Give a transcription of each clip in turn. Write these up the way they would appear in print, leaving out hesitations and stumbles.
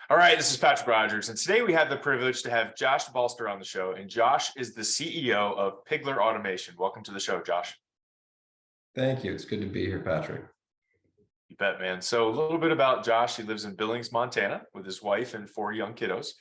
All right, this is Patrick Rogers, and today we have the privilege to have Josh Balster on the show, and Josh is the CEO of Pigler Automation. Welcome to the show, Josh. Thank you. It's good to be here, Patrick. You bet, man. So a little bit about Josh. He lives in Billings, Montana with his wife and 4 young kiddos.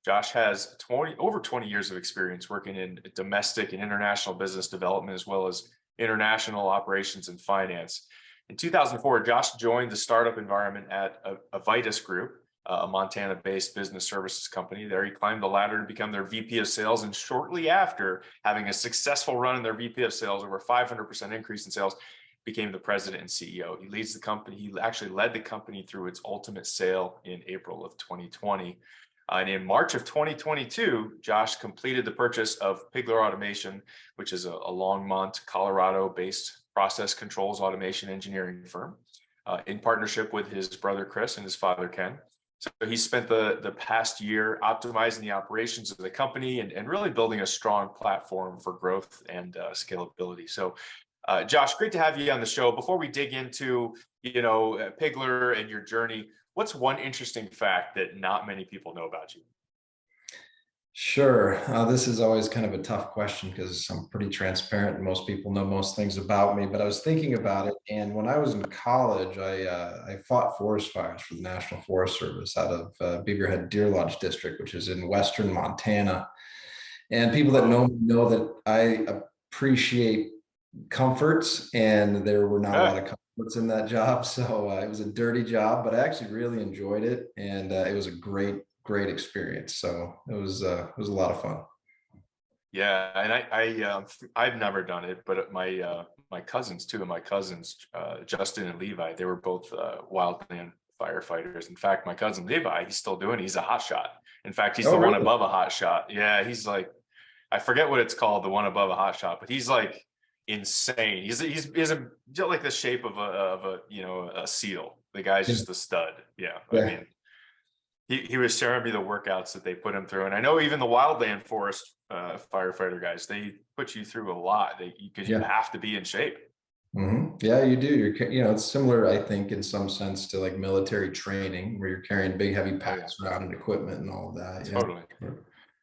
Josh has over 20 years of experience working in domestic and international business development, as well as international operations and finance. In 2004, Josh joined the startup environment at Avitus Group, a Montana-based business services company. There he climbed the ladder to become their VP of sales, and shortly after having a successful run in their VP of sales, over 500% increase in sales, became the president and CEO. He leads the company. He actually led the company through its ultimate sale in April of 2020. And in March of 2022, Josh completed the purchase of Pigler Automation, which is a Longmont, Colorado-based process controls automation engineering firm, in partnership with his brother Chris and his father Ken. So he spent the past year optimizing the operations of the company and really building a strong platform for growth and scalability. So, Josh, great to have you on the show. Before we dig into, Pigler and your journey, what's one interesting fact that not many people know about you? Sure. This is always kind of a tough question because I'm pretty transparent and most people know most things about me, but I was thinking about it. And when I was in college, I fought forest fires for the National Forest Service out of Beaverhead Deer Lodge District, which is in western Montana. And people that know me know that I appreciate comforts, and there were not a lot of comforts in that job. So it was a dirty job, but I actually really enjoyed it. And it was a great experience. So it was a lot of fun. Yeah, and I've never done it, but my cousins, two of my cousins, Justin and Levi, they were both wildland firefighters. In fact, my cousin Levi, he's still doing it. He's a hot shot. In fact, he's the one above a hot shot. Yeah, he's like, I forget what it's called, the one above a hot shot, but he's like insane. He's like the shape of a seal. The guy's just a stud. Yeah. I mean, he was sharing me the workouts that they put him through. And I know even the wildland forest firefighter guys, they put you through a lot because you have to be in shape. Mm-hmm. Yeah, you do. It's similar, I think, in some sense to like military training where you're carrying big, heavy packs around and equipment and all of that. Totally.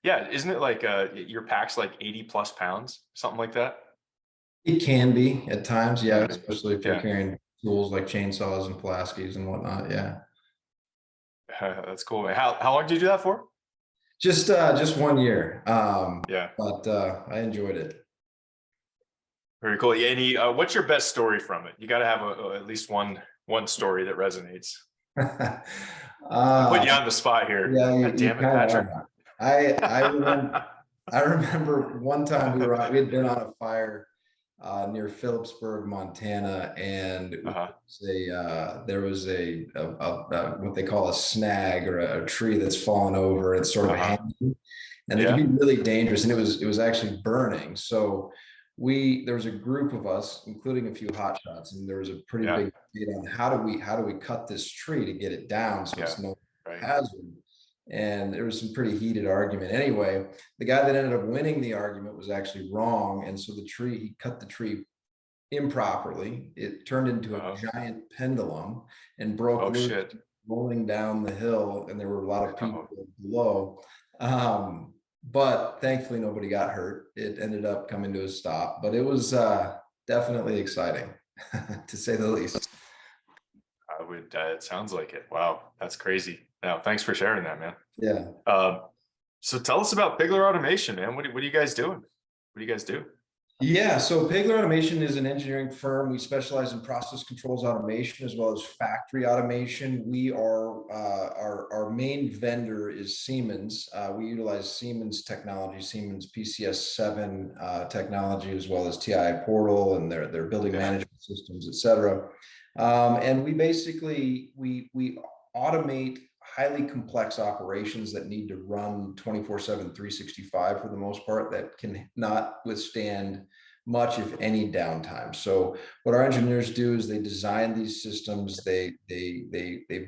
Yeah. Isn't it like your pack's like 80+ pounds, something like that? It can be at times. Yeah. Especially if you're carrying tools like chainsaws and Pulaskis and whatnot. Yeah. That's cool. How long did you do that for? Just 1 year. But I enjoyed it. Very cool. Yeah, what's your best story from it? You got to have at least one story that resonates. I'm putting you on the spot here. Yeah, God damn it, Patrick. I remember one time we had been on a fire near Phillipsburg, Montana, and there was a what they call a snag, or a tree that's fallen over. It's sort of hanging, and it can be really dangerous. And it was actually burning. So there was a group of us, including a few hotshots, and there was a pretty big debate on how do we cut this tree to get it down so it's no hazard. And there was some pretty heated argument. Anyway, the guy that ended up winning the argument was actually wrong. And so he cut the tree improperly. It turned into a giant pendulum and broke loose, rolling down the hill. And there were a lot of people below. But thankfully, nobody got hurt. It ended up coming to a stop. But it was definitely exciting, to say the least. It sounds like it. Wow, that's crazy. No, thanks for sharing that, man. Yeah. So tell us about Pigler Automation, man. What are you guys doing? What do you guys do? Yeah, so Pigler Automation is an engineering firm. We specialize in process controls automation as well as factory automation. We are our main vendor is Siemens. We utilize Siemens technology, Siemens PCS7 technology, as well as TI Portal and their building management systems, et cetera. And we basically we automate highly complex operations that need to run 24/7, 365 for the most part, that can not withstand much, if any, downtime. So what our engineers do is they design these systems, they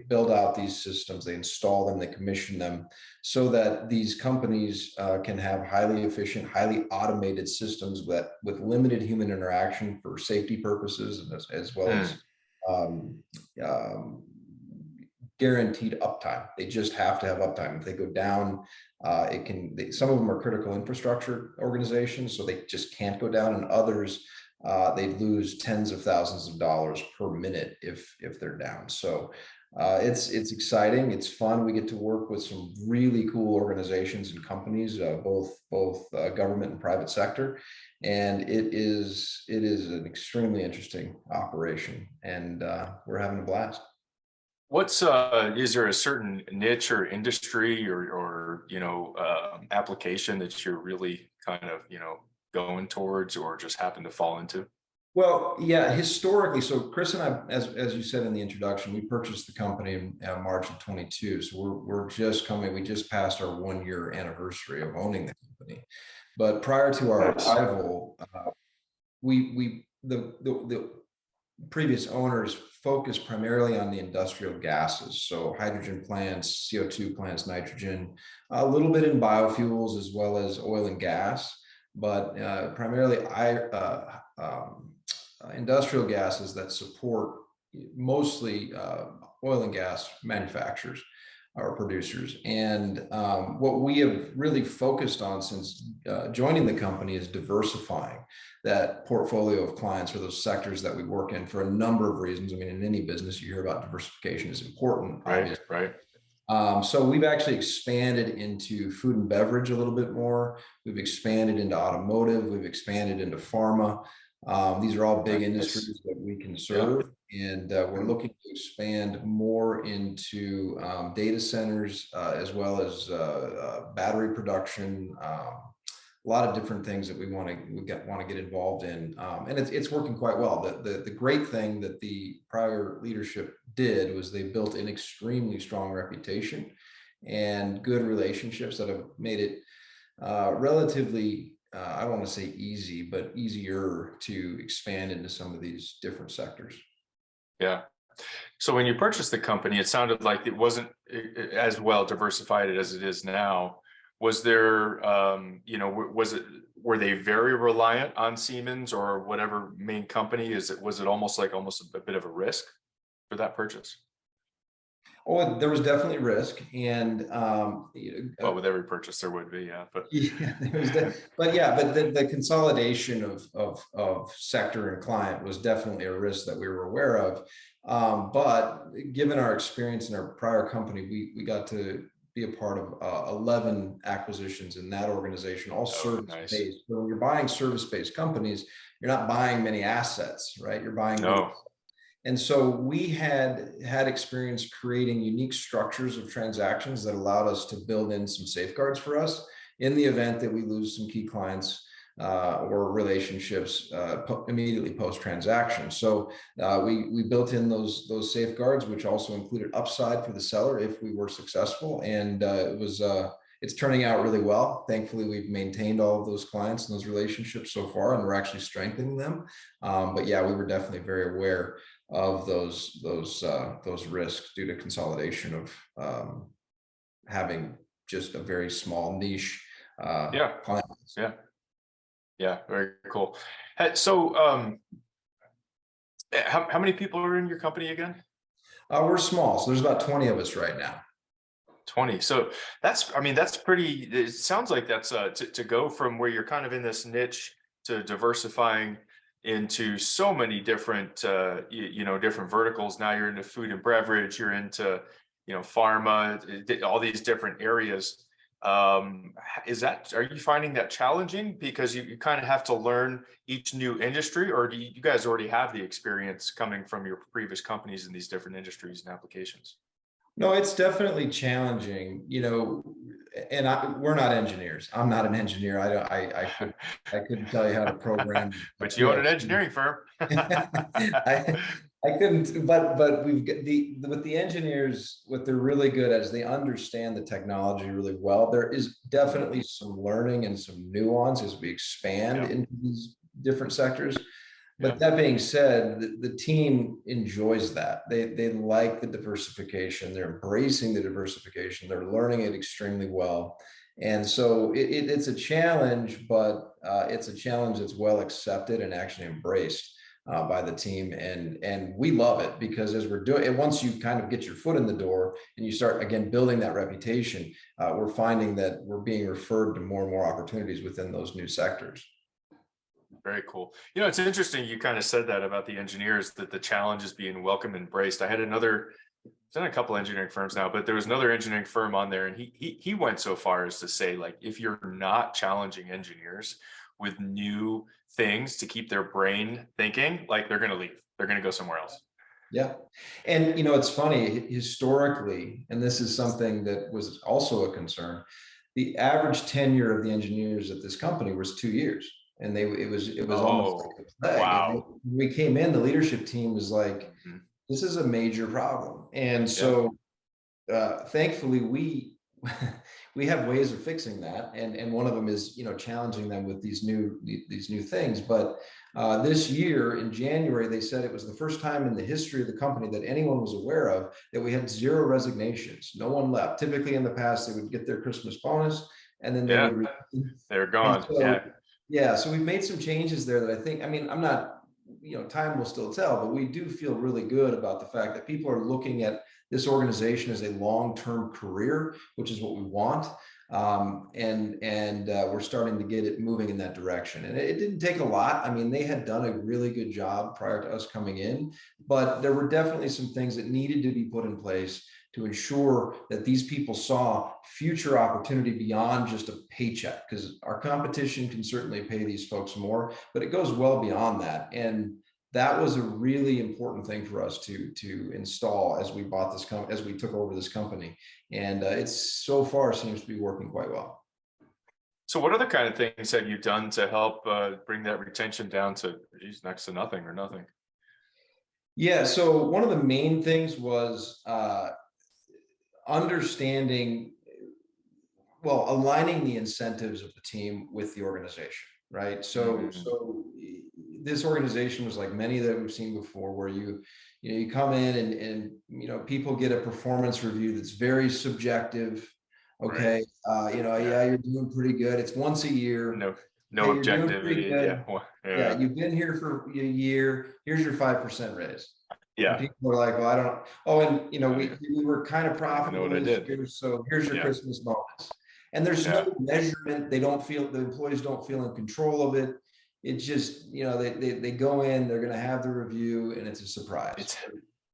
build out these systems, they install them, they commission them, so that these companies can have highly efficient, highly automated systems with limited human interaction for safety purposes, as well as guaranteed uptime. They just have to have uptime. If they go down, some of them are critical infrastructure organizations, so they just can't go down, and others, they'd lose tens of thousands of dollars per minute if they're down. So it's exciting. It's fun. We get to work with some really cool organizations and companies, both government and private sector, and it is an extremely interesting operation, and we're having a blast. What's is there a certain niche or industry or application that you're really kind of going towards or just happen to fall into? Well, yeah, historically, so Chris and I, as you said in the introduction, we purchased the company in March of 22. So we just passed our 1 year anniversary of owning the company. But prior to our Nice. arrival, the previous owners focused primarily on the industrial gases, so hydrogen plants, CO2 plants, nitrogen, a little bit in biofuels as well as oil and gas, but primarily industrial gases that support mostly oil and gas manufacturers or producers. And what we have really focused on since joining the company is diversifying that portfolio of clients or those sectors that we work in for a number of reasons. I mean, in any business, you hear about diversification is important, obviously. Right. So we've actually expanded into food and beverage a little bit more. We've expanded into automotive. We've expanded into pharma. These are all big Nice. industries that we can serve, and we're looking to expand more into data centers as well as battery production. A lot of different things that we want to get involved in, and it's working quite well. The great thing that the prior leadership did was they built an extremely strong reputation and good relationships that have made it relatively, I don't want to say easy, but easier to expand into some of these different sectors. Yeah. So when you purchased the company, it sounded like it wasn't as well diversified as it is now. Was there, were they very reliant on Siemens or whatever main company? Was it almost a bit of a risk for that purchase? Oh, there was definitely risk, and Well, with every purchase there would be, yeah. But yeah, but the consolidation of sector and client was definitely a risk that we were aware of. But given our experience in our prior company, we got to be a part of 11 acquisitions in that organization, all service-based. Nice. So when you're buying service-based companies, you're not buying many assets, right? You're buying. No. And so we had experience creating unique structures of transactions that allowed us to build in some safeguards for us in the event that we lose some key clients or relationships immediately post-transaction. So we built in those safeguards, which also included upside for the seller if we were successful. And it's turning out really well. Thankfully, we've maintained all of those clients and those relationships so far, and we're actually strengthening them. But yeah, we were definitely very aware of those risks due to consolidation of having just a very small niche clients. Yeah, very cool. So how many people are in your company again? We're small, so there's about 20 of us right now. 20. So that's pretty, it sounds like that's to go from where you're kind of in this niche to diversifying into so many different different verticals. Now you're into food and beverage, you're into pharma, all these different areas. Are you finding that challenging because you kind of have to learn each new industry, or do you guys already have the experience coming from your previous companies in these different industries and applications? No, it's definitely challenging, and we're not engineers. I'm not an engineer. I couldn't tell you how to program. But you own an engineering firm. I couldn't, but we've got with the engineers, what they're really good at is they understand the technology really well. There is definitely some learning and some nuance as we expand into these different sectors. But that being said, the team enjoys that. They like the diversification. They're embracing the diversification. They're learning it extremely well. And so it's a challenge, but it's a challenge that's well accepted and actually embraced. by the team, and we love it because as we're doing it, once you kind of get your foot in the door and you start again building that reputation, we're finding that we're being referred to more and more opportunities within those new sectors. Very cool. It's interesting. You kind of said that about the engineers, that the challenge is being welcomed and embraced. I had I've done a couple engineering firms now, but there was another engineering firm on there, and he went so far as to say, like, if you're not challenging engineers with new things to keep their brain thinking, like, they're going to leave. They're going to go somewhere else. Yeah. And it's funny, historically, and this is something that was also a concern, the average tenure of the engineers at this company was 2 years. And it was almost Oh, like a plague. And wow. when we came in, the leadership team was like, Mhm. this is a major problem. And Yeah. so thankfully we have ways of fixing that, and one of them is challenging them with these new things. But this year in January, they said it was the first time in the history of the company that anyone was aware of that we had 0 resignations. No one left. Typically in the past they would get their Christmas bonus and then they Yeah. would They're and gone. so Yeah. yeah, so we've made some changes there that I think, I mean, I'm not, time will still tell, but we do feel really good about the fact that people are looking at this organization as a long-term career, which is what we want. And we're starting to get it moving in that direction. And it didn't take a lot. I mean, they had done a really good job prior to us coming in, but there were definitely some things that needed to be put in place to ensure that these people saw future opportunity beyond just a paycheck, because our competition can certainly pay these folks more, but it goes well beyond that. And that was a really important thing for us to install as we as we took over this company. And it's so far seems to be working quite well. So what other kind of things have you done to help bring that retention down to, geez, next to nothing or nothing? Yeah, so one of the main things was understanding, well, aligning the incentives of the team with the organization, right? Mm, So this organization was like many that we've seen before, where you come in and people get a performance review that's very subjective. right. Okay, Yeah. yeah, you're doing pretty good. It's once a year. No, no Okay, you're doing pretty objectivity. Yeah. good. Yeah, Yeah. you've been here for a year. Here's your 5% raise. And Yeah. people are like, well, I don't. Oh, and I don't we were kind of even know what profitable I this did. year, so here's your Yeah. Christmas bonus. And there's Yeah. no measurement. They don't feel, the employees don't feel in control of it. It's just, they go in, they're going to have the review, and it's a surprise.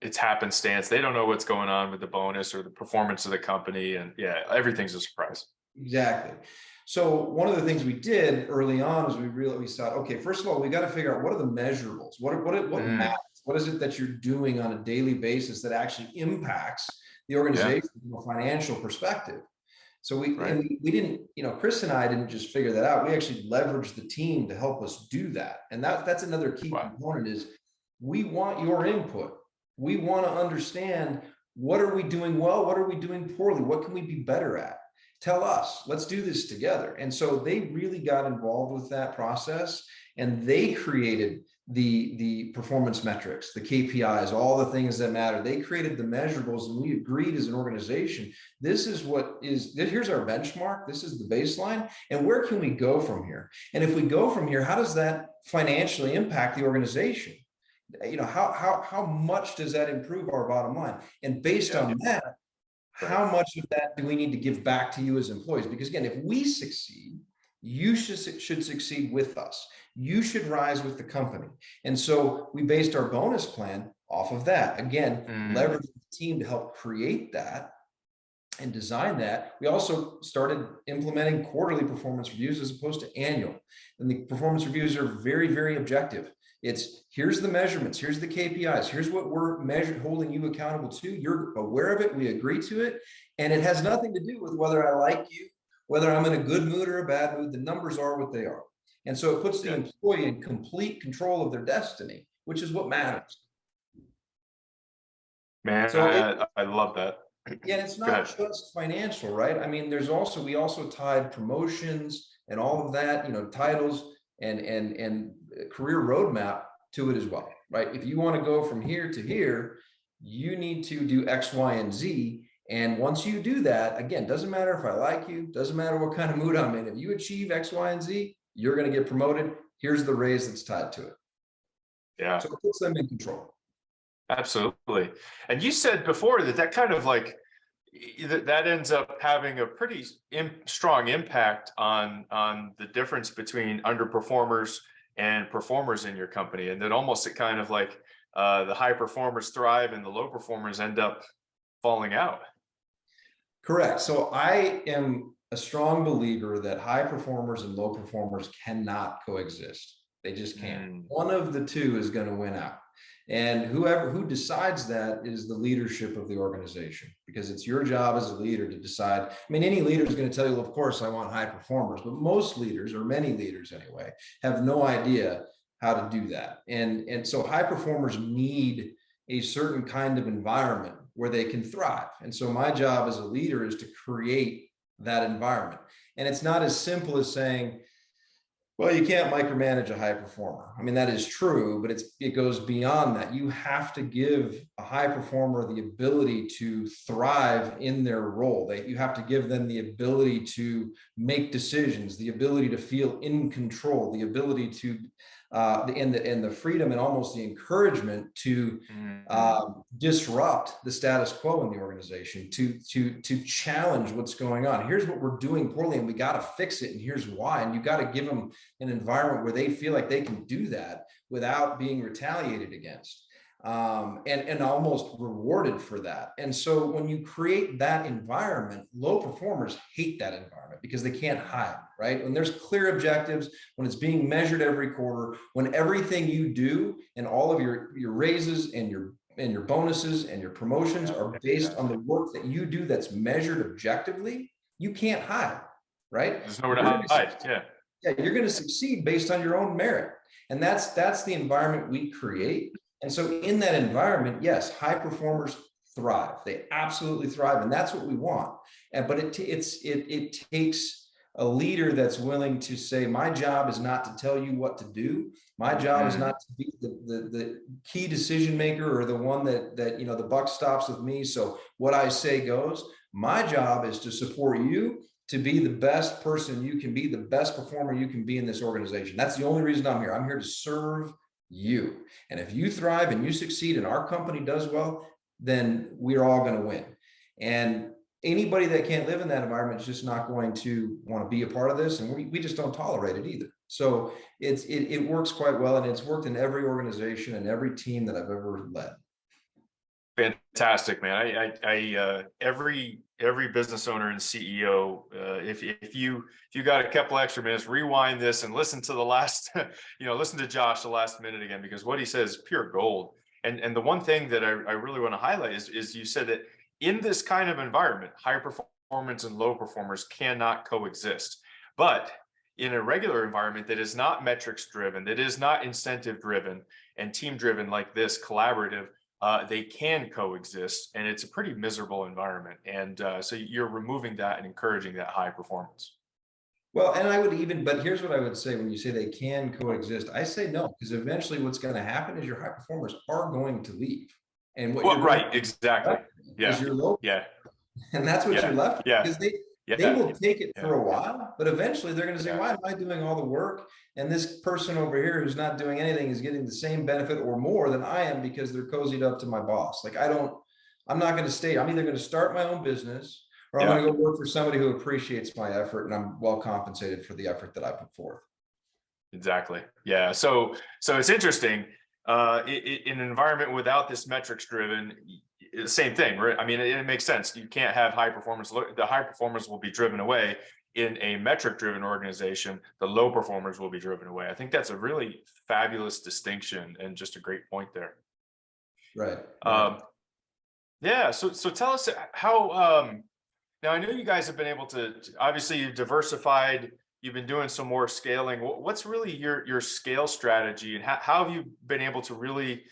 It's happenstance. They don't know what's going on with the bonus or the performance of the company, and yeah, everything's a surprise. Exactly. So one of the things we did early on is we thought, okay, first of all, we got to figure out what are the measurables, what matters, what is it that you're doing on a daily basis that actually impacts the Yeah. organization from a financial perspective. So Right. we didn't, Chris and I didn't just figure that out. We actually leveraged the team to help us do that. And that's another key Wow. component is we want your input. We want to understand, what are we doing well? What are we doing poorly? What can we be better at? Tell us, let's do this together. And so they really got involved with that process, and they created the performance metrics, the KPIs, all the things that matter. They created the measurables, and we agreed as an organization, here's our benchmark, this is the baseline, and where can we go from here? And if we go from here, how does that financially impact the organization? How much does that improve our bottom line? And based Yeah. on that, Right. how much of that do we need to give back to you as employees? Because again, if we succeed, you should succeed with us. You should rise with the company. And so we based our bonus plan off of that. Again, leverage the team to help create that and design that. We also started implementing quarterly performance reviews as opposed to annual. And the performance reviews are very, very objective. It's here's the measurements, here's the KPIs, here's what we're holding you accountable to. You're aware of it, we agree to it. And it has nothing to do with whether I like you, whether I'm in a good mood or a bad mood. The numbers are what they are. And so it puts the employee in complete control of their destiny, which is what matters. Man, So I love that. yeah, and it's not just financial, right? I mean, we also tied promotions and all of that, titles and career roadmap to it as well, right? If you want to go from here to here, you need to do X, Y, and Z. And once you do that, again, doesn't matter if I like you, doesn't matter what kind of mood I'm in. If you achieve X, Y, and Z, you're going to get promoted. Here's the raise that's tied to it. Yeah, So it puts them in control. absolutely. And you said before that that kind of like that ends up having a pretty strong impact on the difference between underperformers and performers in your company, and that almost it kind of like the high performers thrive and the low performers end up falling out. Correct. So I am a strong believer that high performers and low performers cannot coexist. They just can't. Mm, One of the two is going to win out. And who decides that is the leadership of the organization, because it's your job as a leader to decide. I mean, any leader is going to tell you, well, of course, I want high performers, but most leaders, or many leaders anyway, have no idea how to do that. And so high performers need a certain kind of environment where they can thrive. And so my job as a leader is to create that environment. And it's not as simple as saying, well, you can't micromanage a high performer. I mean, that is true, but it goes beyond that. You have to give a high performer the ability to thrive in their role. You have to give them the ability to make decisions, the ability to feel in control, the ability to and the freedom and almost the encouragement to disrupt the status quo in the organization, to challenge what's going on. Here's what we're doing poorly, and we got to fix it, and here's why. And you got to give them an environment where they feel like they can do that without being retaliated against, and almost rewarded for that. And so when you create that environment, low performers hate that environment because they can't hide, right? When there's clear objectives, when it's being measured every quarter, when everything you do and all of your raises and your bonuses and your promotions are based on the work that you do that's measured objectively, you can't hide, right? there's nowhere to hide. Yeah. Yeah, you're going to succeed based on your own merit. And that's the environment we create. And so in that environment, yes, high performers thrive. They absolutely thrive. And that's what we want. But it takes a leader that's willing to say, my job is not to tell you what to do. My job is not to be the key decision maker or the one that the buck stops with me. So what I say goes. My job is to support you to be the best person you can be, the best performer you can be in this organization. That's the only reason I'm here. I'm here to serve you. And if you thrive and you succeed and our company does well, then we're all going to win. And anybody that can't live in that environment is just not going to want to be a part of this. And we just don't tolerate it either. So it works quite well. And it's worked in every organization and every team that I've ever led. Fantastic, man. I every business owner and CEO, if you got a couple extra minutes, rewind this and listen to the last, listen to Josh the last minute again, because what he says is pure gold. And the one thing that I really want to highlight is you said that in this kind of environment, high performance and low performers cannot coexist. But in a regular environment that is not metrics driven, that is not incentive driven and team driven like this, collaborative, they can coexist, and it's a pretty miserable environment. And so you're removing that and encouraging that high performance. Well, and but here's what I would say when you say they can coexist. I say no, because eventually what's going to happen is your high performers are going to leave. And what you're right, exactly. Yeah. Is your low. Yeah. And that's what you're left with, because they will take it for a while, but eventually they're going to say, why am I doing all the work? And this person over here who's not doing anything is getting the same benefit or more than I am because they're cozied up to my boss. Like I'm not going to stay. I'm either going to start my own business or I'm going to go work for somebody who appreciates my effort and I'm well compensated for the effort that I put forth. Exactly. Yeah. So it's interesting. In an environment without this metrics driven, same thing, right? I mean, it makes sense. You can't have high performance. The high performers will be driven away. In a metric driven organization, the low performers will be driven away. I think that's a really fabulous distinction and just a great point there. Right. Yeah. So tell us how, now I know you guys have been able to, obviously you've diversified, you've been doing some more scaling. What's really your scale strategy, and how have you been able to really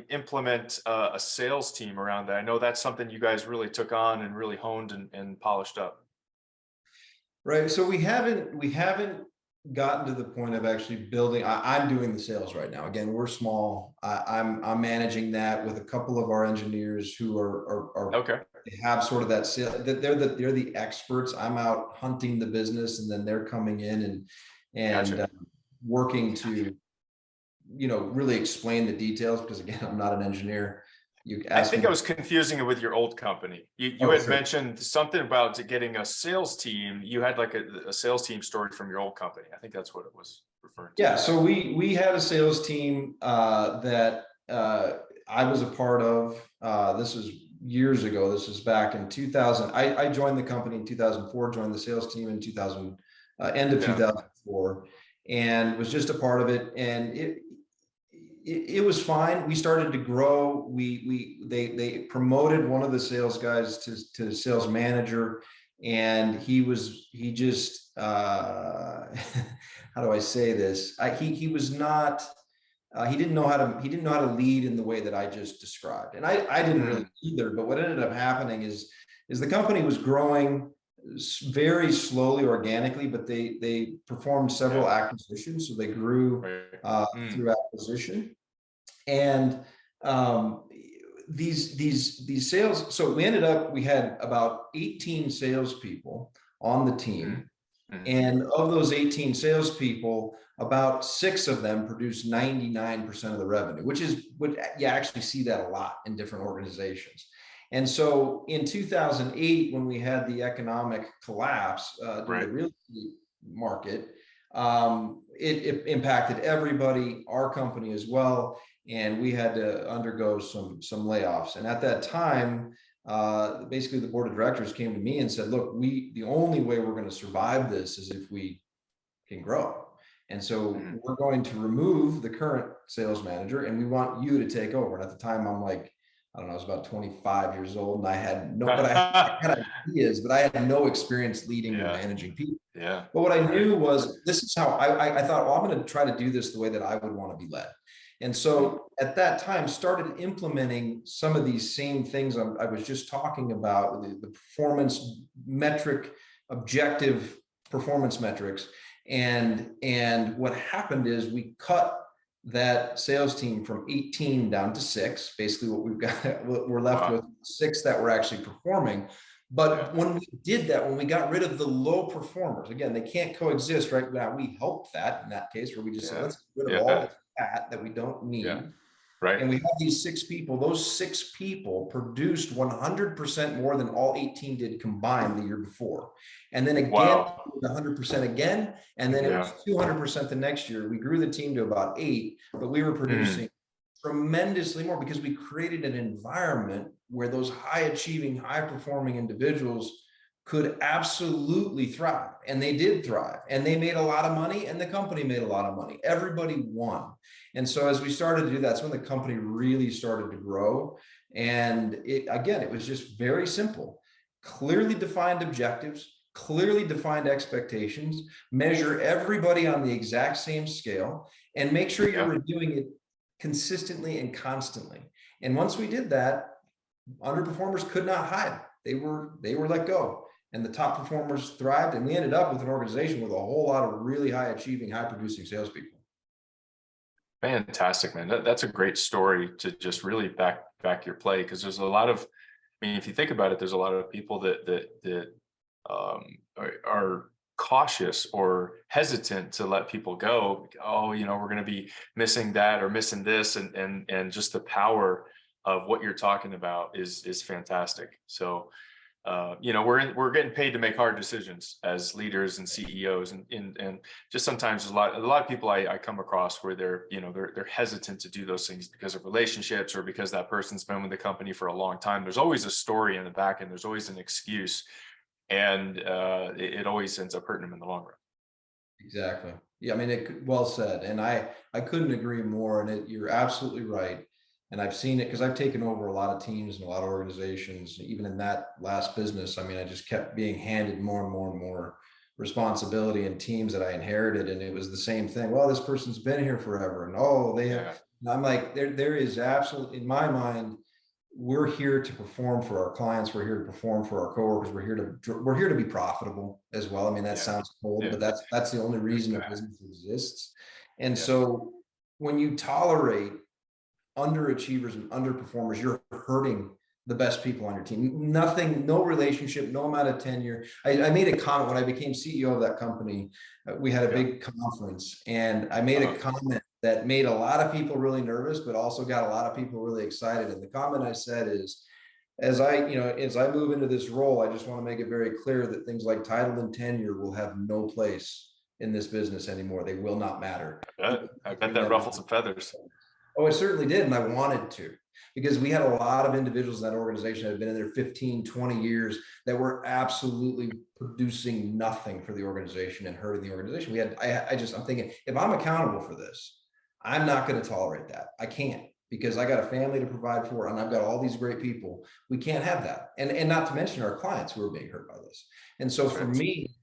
implement a sales team around that? I know that's something you guys really took on and really honed and polished up. Right. So we haven't gotten to the point of actually building. I'm doing the sales right now. Again, we're small. I'm managing that with a couple of our engineers who are okay. They have sort of that sale. They're the experts. I'm out hunting the business, and then they're coming in and Gotcha. Working to really explain the details because again, I'm not an engineer. You I asked think me. I was confusing it with your old company. You Oh, had sure. mentioned something about getting a sales team. You had like a sales team story from your old company. I think that's what it was referring to. Yeah, so we had a sales team that I was a part of. This was years ago. This was back in 2000. I joined the company in 2004, joined the sales team in 2000, end of Yeah. 2004, and was just a part of it. And it was fine. We started to grow. They promoted one of the sales guys to sales manager, and he just how do I say this? He was not he didn't know how to lead in the way that I just described, and I didn't really either. But what ended up happening is the company was growing very slowly organically, but they performed several acquisitions, so they grew through acquisition. And these sales, so we had about 18 salespeople on the team. And of those 18 salespeople, about 6 of them produce 99% of the revenue, which is what you actually see that a lot in different organizations. And so in 2008, when we had the economic collapse due to the real estate market, it impacted everybody, our company as well, and we had to undergo some layoffs. And at that time, basically the board of directors came to me and said, look, the only way we're going to survive this is if we can grow. And so we're going to remove the current sales manager and we want you to take over. And at the time I'm like, I don't know, I was about 25 years old and I had I had ideas, but I had no experience leading or managing people. Yeah. But what I knew was this is how I thought, well, I'm going to try to do this the way that I would want to be led. And so at that time started implementing some of these same things I was just talking about, the performance metric, objective performance metrics. And what happened is we cut that sales team from 18 down to 6. Basically what we're left with 6 that were actually performing. But when we did that, when we got rid of the low performers, again, they can't coexist right now. We helped that in that case where we just said, let's get rid of all the fat that we don't need. Right. And we have these 6 people. Those 6 people produced 100% more than all 18 did combined the year before. And then again, 100% again. And then it was 200% the next year. We grew the team to about 8, but we were producing tremendously more because we created an environment where those high achieving, high performing individuals could absolutely thrive. And they did thrive and they made a lot of money and the company made a lot of money. Everybody won. And so as we started to do that, that's when the company really started to grow. And it was just very simple, clearly defined objectives, clearly defined expectations, measure everybody on the exact same scale and make sure you're reviewing it consistently and constantly. And once we did that, underperformers could not hide. They were let go and the top performers thrived. And we ended up with an organization with a whole lot of really high achieving, high producing salespeople. Fantastic, man. That's a great story to just really back your play. Cause there's a lot of, I mean, if you think about it, there's a lot of people that are cautious or hesitant to let people go. Oh, we're going to be missing that or missing this. And just the power of what you're talking about is fantastic. So, we're getting paid to make hard decisions as leaders and CEOs, and just sometimes there's a lot of people I come across where they're hesitant to do those things because of relationships or because that person's been with the company for a long time. There's always a story in the back end. There's always an excuse, and it always ends up hurting them in the long run. Exactly. Yeah, I mean, well said. And I couldn't agree more. And you're absolutely right. And I've seen it because I've taken over a lot of teams and a lot of organizations. Even in that last business, I mean, I just kept being handed more and more and more responsibility and teams that I inherited. And it was the same thing. Well, this person's been here forever. And they have, and I'm like, there is absolutely, in my mind, we're here to perform for our clients. We're here to perform for our coworkers. We're here to be profitable as well. I mean, that sounds cold, but that's the only reason a business exists. And so when you tolerate underachievers and underperformers, you're hurting the best people on your team. Nothing, no relationship, no amount of tenure. I made a comment when I became CEO of that company. We had a big conference and I made a comment that made a lot of people really nervous, but also got a lot of people really excited. And the comment I said is, as I move into this role, I just want to make it very clear that things like title and tenure will have no place in this business anymore. They will not matter. I bet that ruffled some feathers. Oh, it certainly did. And I wanted to, because we had a lot of individuals in that organization that had been in there 15, 20 years that were absolutely producing nothing for the organization and hurting the organization. I'm thinking, if I'm accountable for this, I'm not going to tolerate that. I can't, because I got a family to provide for, and I've got all these great people. We can't have that. And not to mention our clients who are being hurt by this. And so for me,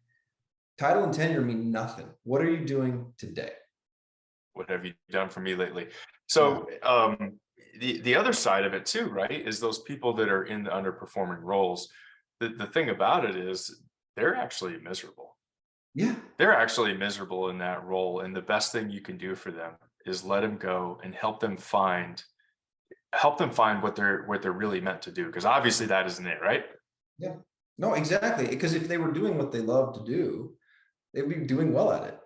title and tenure mean nothing. What are you doing today? What have you done for me lately? So the other side of it too, right, is those people that are in the underperforming roles. The thing about it is they're actually miserable. Yeah. They're actually miserable in that role. And the best thing you can do for them is let them go and help them find what they're really meant to do. Because obviously that isn't it, right? Yeah. No, exactly. Because if they were doing what they love to do, they'd be doing well at it.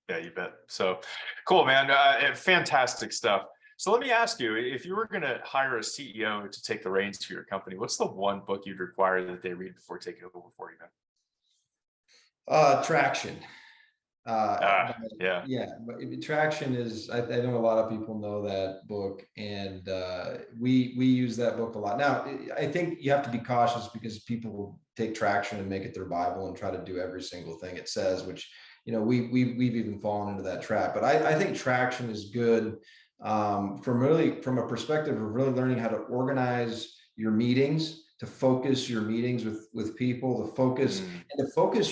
Yeah, you bet. So cool, man. Fantastic stuff. So let me ask you, if you were going to hire a CEO to take the reins for your company, what's the one book you'd require that they read before taking over for you, man? Traction. Yeah. Yeah, but Traction is, I know a lot of people know that book, and we use that book a lot. Now, I think you have to be cautious, because people will take Traction and make it their Bible and try to do every single thing it says, which, we've even fallen into that trap. But I think Traction is good from a perspective of really learning how to organize your meetings, to focus your meetings with people, to focus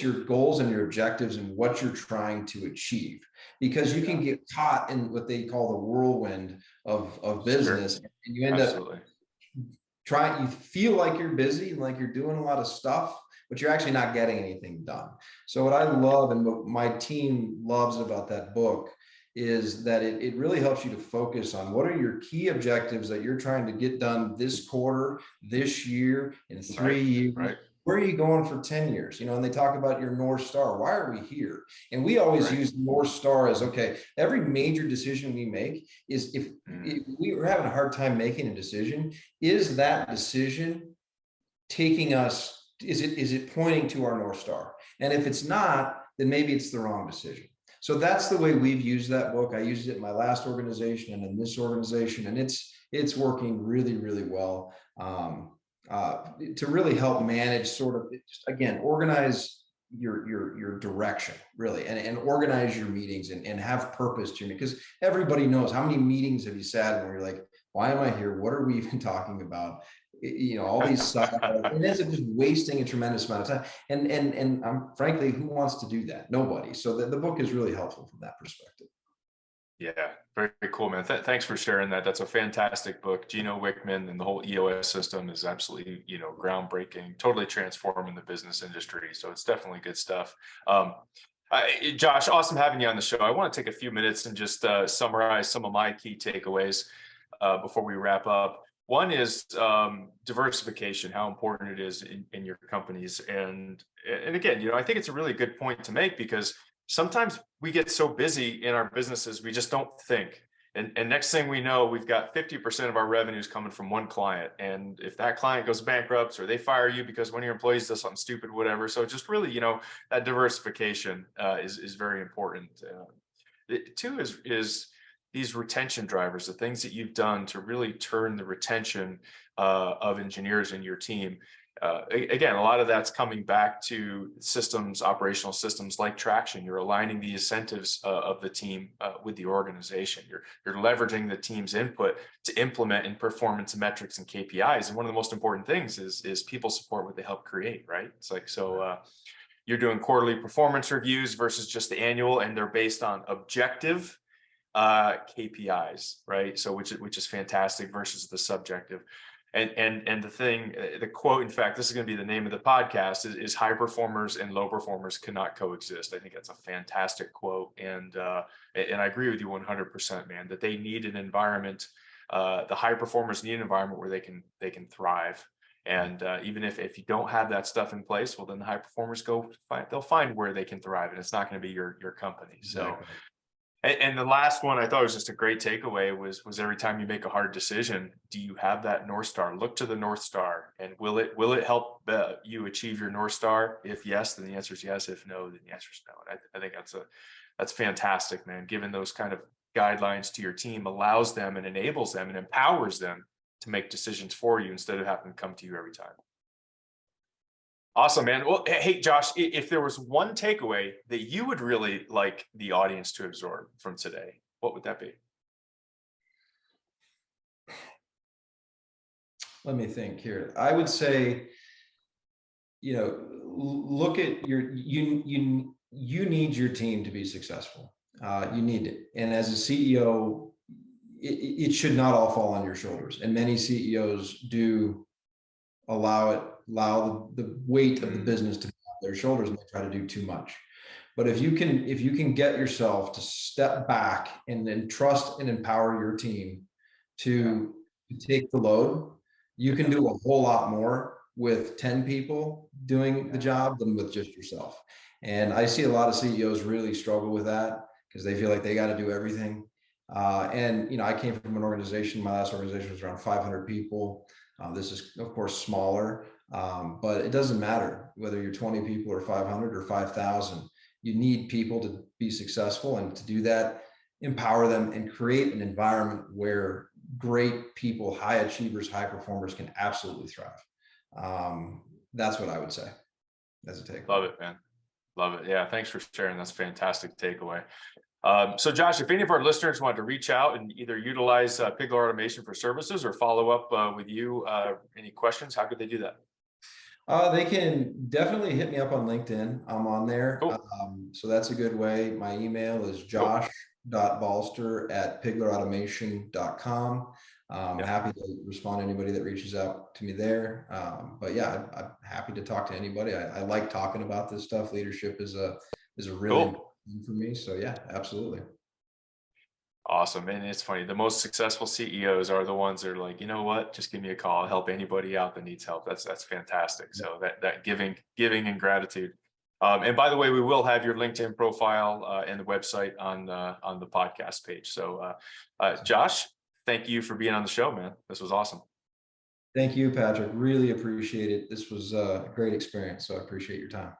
your goals and your objectives and what you're trying to achieve, because you can get caught in what they call the whirlwind of business. Sure. And you end up you feel like you're busy and like you're doing a lot of stuff, but you're actually not getting anything done. So what I love, and what my team loves about that book, is that it really helps you to focus on what are your key objectives that you're trying to get done this quarter, this year, in 3 years. Right. Where are you going for 10 years? And they talk about your North Star. Why are we here? And we always use North Star as, okay, every major decision we make is, if we were having a hard time making a decision, is that decision taking us, is it pointing to our North Star? And if it's not, then maybe it's the wrong decision. So that's the way we've used that book. I used it in my last organization and in this organization, and it's working really, really well to really help manage, sort of, just, again, organize your direction, really, and organize your meetings and have purpose to me. Because everybody knows, how many meetings have you sat in where you're like, why am I here? What are we even talking about? All these stuff, and ends up just wasting a tremendous amount of time. And frankly, who wants to do that? Nobody. So the book is really helpful from that perspective. Yeah, very, very cool, man. Thanks for sharing that. That's a fantastic book. Gino Wickman and the whole EOS system is absolutely, groundbreaking, totally transforming the business industry. So it's definitely good stuff. Josh, awesome having you on the show. I want to take a few minutes and just summarize some of my key takeaways before we wrap up. One is diversification, how important it is in your companies. And again, I think it's a really good point to make, because sometimes we get so busy in our businesses, we just don't think. And next thing we know, we've got 50% of our revenues coming from one client. And if that client goes bankrupt, or they fire you because one of your employees does something stupid, whatever. So just really, that diversification is very important. Two is these retention drivers, the things that you've done to really turn the retention of engineers in your team. Again, a lot of that's coming back to systems, operational systems like Traction. You're aligning the incentives of the team with the organization. You're leveraging the team's input to implement in performance metrics and KPIs. And one of the most important things is people support what they help create, right? It's like, so you're doing quarterly performance reviews versus just the annual, and they're based on objective KPIs, right? So which is fantastic versus the subjective. And the quote, in fact, this is going to be the name of the podcast, is high performers and low performers cannot coexist. I think that's a fantastic quote. And I agree with you 100%, man, that they need an environment. The high performers need an environment where they can thrive. And even if you don't have that stuff in place, well, then the high performers they'll find where they can thrive, and it's not going to be your company. So And the last one I thought was just a great takeaway was every time you make a hard decision, do you have that North Star? Look to the North Star, and will it help you achieve your North Star? If yes, then the answer is yes. If no, then the answer is no. And I think that's fantastic, man. Given those kind of guidelines to your team allows them and enables them and empowers them to make decisions for you instead of having to come to you every time. Awesome, man. Well, hey, Josh, if there was one takeaway that you would really like the audience to absorb from today, what would that be? Let me think here. I would say, look at you need your team to be successful. You need it. And as a CEO, it should not all fall on your shoulders. And many CEOs do allow the weight of the business to be on their shoulders, and they try to do too much. But if you can get yourself to step back and then trust and empower your team to take the load, you can do a whole lot more with 10 people doing the job than with just yourself. And I see a lot of CEOs really struggle with that because they feel like they got to do everything. And I came from an organization. My last organization was around 500 people. This is, of course, smaller, but it doesn't matter whether you're 20 people or 500 or 5,000. You need people to be successful, and to do that, empower them and create an environment where great people, high achievers, high performers can absolutely thrive. That's what I would say as a takeaway. Love it, man. Love it. Yeah, thanks for sharing. That's a fantastic takeaway. So Josh, if any of our listeners want to reach out and either utilize Pigler Automation for services or follow up with you, any questions, how could they do that? They can definitely hit me up on LinkedIn. I'm on there. Cool. So that's a good way. My email is josh.balster@piglerautomation.com. Happy to respond to anybody that reaches out to me there. But yeah, I'm happy to talk to anybody. I like talking about this stuff. Leadership is a really important thing for me. So yeah, absolutely. Awesome. And it's funny, the most successful CEOs are the ones that are like, you know what, just give me a call. I'll help anybody out that needs help. That's fantastic. So that giving and gratitude. And by the way, we will have your LinkedIn profile and the website on the podcast page. So Josh, thank you for being on the show, man. This was awesome. Thank you, Patrick. Really appreciate it. This was a great experience. So I appreciate your time.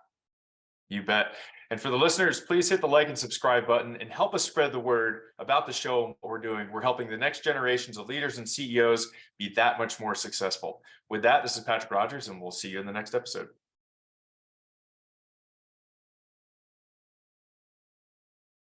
You bet. And for the listeners, please hit the like and subscribe button and help us spread the word about the show and what we're doing. We're helping the next generations of leaders and CEOs be that much more successful. With that, this is Patrick Rogers, and we'll see you in the next episode.